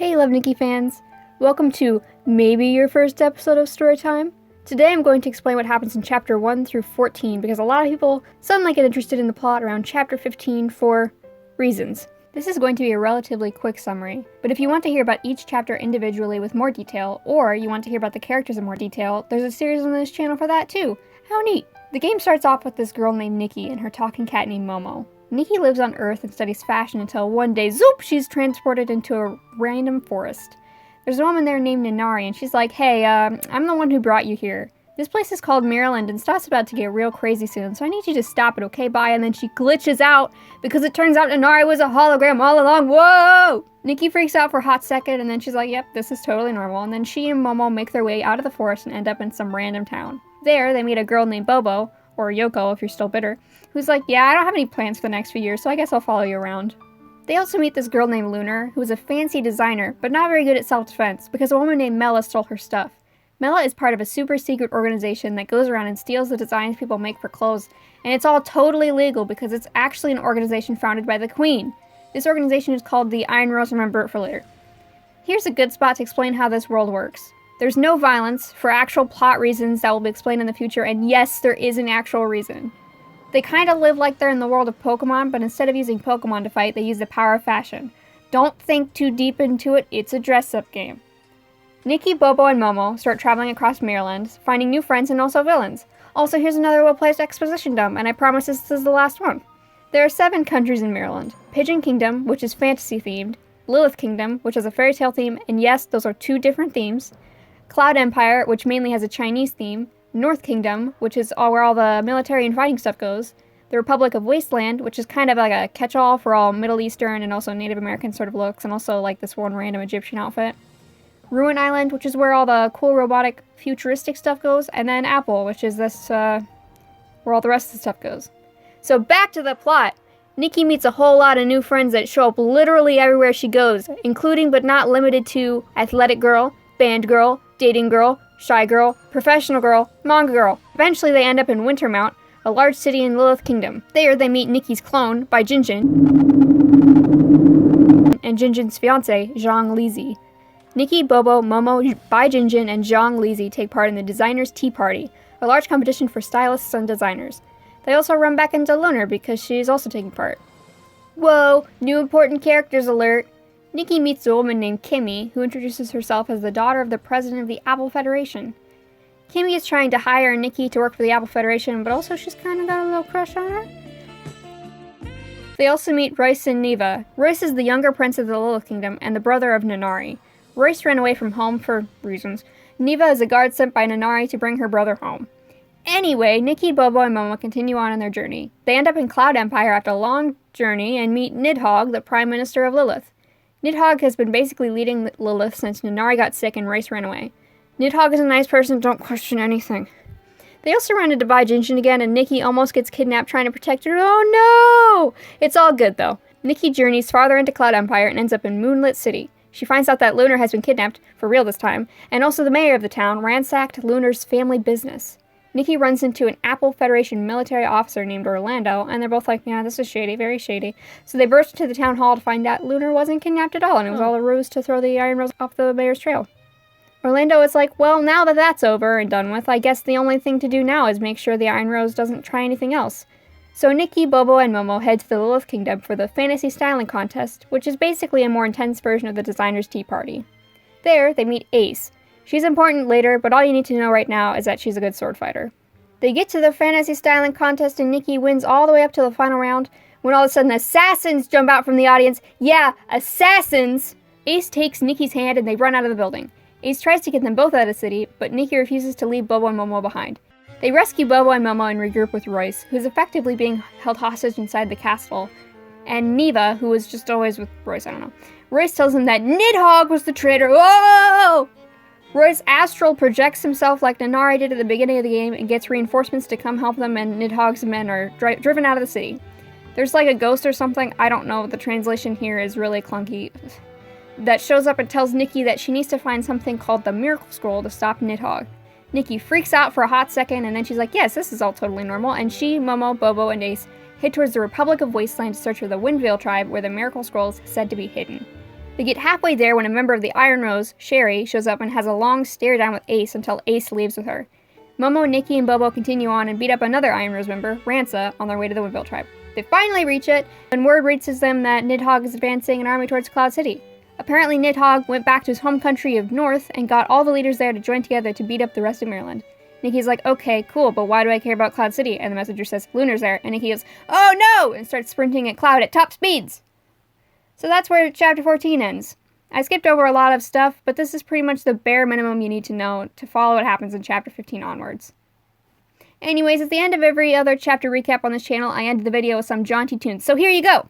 Hey Love Nikki fans! Welcome to maybe your first episode of Storytime. Today I'm going to explain what happens in chapter 1 through 14 because a lot of people suddenly get interested in the plot around chapter 15 for reasons. This is going to be a relatively quick summary, but if you want to hear about each chapter individually with more detail, or you want to hear about the characters in more detail, there's a series on this channel for that too. How neat! The game starts off with this girl named Nikki and her talking cat named Momo. Nikki lives on Earth and studies fashion until one day, zoop, she's transported into a random forest. There's a woman there named Nanari, and she's like, hey, I'm the one who brought you here. This place is called Maryland, and stuff's about to get real crazy soon, so I need you to stop it, okay, bye? And then she glitches out, because it turns out Nanari was a hologram all along, whoa! Nikki freaks out for a hot second, and then she's like, yep, this is totally normal, and then she and Momo make their way out of the forest and end up in some random town. There, they meet a girl named Bobo, or Yoko if you're still bitter, who's like, yeah, I don't have any plans for the next few years, so I guess I'll follow you around. They also meet this girl named Lunar, who is a fancy designer, but not very good at self-defense, because a woman named Mela stole her stuff. Mela is part of a super secret organization that goes around and steals the designs people make for clothes, and it's all totally legal because it's actually an organization founded by the Queen. This organization is called the Iron Rose, remember it for later. Here's a good spot to explain how this world works. There's no violence, for actual plot reasons that will be explained in the future, and yes, there is an actual reason. They kind of live like they're in the world of Pokemon, but instead of using Pokemon to fight, they use the power of fashion. Don't think too deep into it, it's a dress-up game. Nikki, Bobo, and Momo start traveling across Maryland, finding new friends and also villains. Also, here's another well-placed exposition dump, and I promise this is the last one. There are 7 countries in Maryland. Pigeon Kingdom, which is fantasy-themed, Lilith Kingdom, which has a fairy tale theme, and yes, those are 2 different themes, Cloud Empire, which mainly has a Chinese theme, North Kingdom, which is where all the military and fighting stuff goes, the Republic of Wasteland, which is kind of like a catch-all for all Middle Eastern and also Native American sort of looks, and also like this one random Egyptian outfit, Ruin Island, which is where all the cool robotic futuristic stuff goes, and then Apple, which is this, where all the rest of the stuff goes. So back to the plot. Nikki meets a whole lot of new friends that show up literally everywhere she goes, including but not limited to Athletic Girl, Band Girl, Dating Girl, Shy Girl, Professional Girl, Manga Girl. Eventually they end up in Wintermount, a large city in Lilith Kingdom. There they meet Nikki's clone, by Jinjin, and Jinjin's fiance, Zhang Lizi. Nikki, Bobo, Momo, Bai Jinjin, and Zhang Lizi take part in the Designers' Tea Party, a large competition for stylists and designers. They also run back into Lunar because she's also taking part. Whoa, new important characters alert! Nikki meets a woman named Kimmy, who introduces herself as the daughter of the president of the Apple Federation. Kimmy is trying to hire Nikki to work for the Apple Federation, but also she's kind of got a little crush on her. They also meet Royce and Neva. Royce is the younger prince of the Lilith Kingdom and the brother of Nanari. Royce ran away from home for reasons. Neva is a guard sent by Nanari to bring her brother home. Anyway, Nikki, Bobo, and Momo continue on their journey. They end up in Cloud Empire after a long journey and meet Nidhogg, the Prime Minister of Lilith. Nidhogg has been basically leading Lilith since Nanari got sick and Royce ran away. Nidhogg is a nice person, don't question anything. They also run into Bai Jinjin again, and Nikki almost gets kidnapped trying to protect her. Oh no! It's all good though. Nikki journeys farther into Cloud Empire and ends up in Moonlit City. She finds out that Lunar has been kidnapped, for real this time, and also the mayor of the town ransacked Lunar's family business. Nikki runs into an Apple Federation military officer named Orlando, and they're both like, yeah, this is shady, very shady. So they burst into the town hall to find out Lunar wasn't kidnapped at all, and it was all a ruse to throw the Iron Rose off the mayor's trail. Orlando is like, well, now that that's over and done with, I guess the only thing to do now is make sure the Iron Rose doesn't try anything else. So Nikki, Bobo, and Momo head to the Lilith Kingdom for the Fantasy Styling Contest, which is basically a more intense version of the Designers' Tea Party. There, they meet Ace. She's important later, but all you need to know right now is that she's a good sword fighter. They get to the Fantasy Styling Contest and Nikki wins all the way up to the final round, when all of a sudden assassins jump out from the audience. Yeah, assassins! Ace takes Nikki's hand and they run out of the building. Ace tries to get them both out of the city, but Nikki refuses to leave Bobo and Momo behind. They rescue Bobo and Momo and regroup with Royce, who's effectively being held hostage inside the castle, and Neva, who was just always with Royce, I don't know. Royce tells him that Nidhogg was the traitor. Whoa! Royce astral projects himself like Nanari did at the beginning of the game and gets reinforcements to come help them, and Nidhogg's men are driven out of the city. There's like a ghost or something, I don't know, the translation here is really clunky, that shows up and tells Nikki that she needs to find something called the Miracle Scroll to stop Nidhogg. Nikki freaks out for a hot second, and then she's like, yes, this is all totally normal, and she, Momo, Bobo, and Ace head towards the Republic of Wasteland to search for the Windvale tribe where the Miracle Scroll is said to be hidden. They get halfway there when a member of the Iron Rose, Sherry, shows up and has a long stare down with Ace until Ace leaves with her. Momo, Nikki, and Bobo continue on and beat up another Iron Rose member, Ransa, on their way to the Woodville tribe. They finally reach it, and word reaches them that Nidhogg is advancing an army towards Cloud City. Apparently Nidhogg went back to his home country of North and got all the leaders there to join together to beat up the rest of Maryland. Nikki's like, okay, cool, but why do I care about Cloud City? And the messenger says, Lunar's there. And Nikki goes, oh no! And starts sprinting at Cloud at top speeds. So that's where chapter 14 ends. I skipped over a lot of stuff, but this is pretty much the bare minimum you need to know to follow what happens in chapter 15 onwards. Anyways, at the end of every other chapter recap on this channel, I ended the video with some jaunty tunes, so here you go!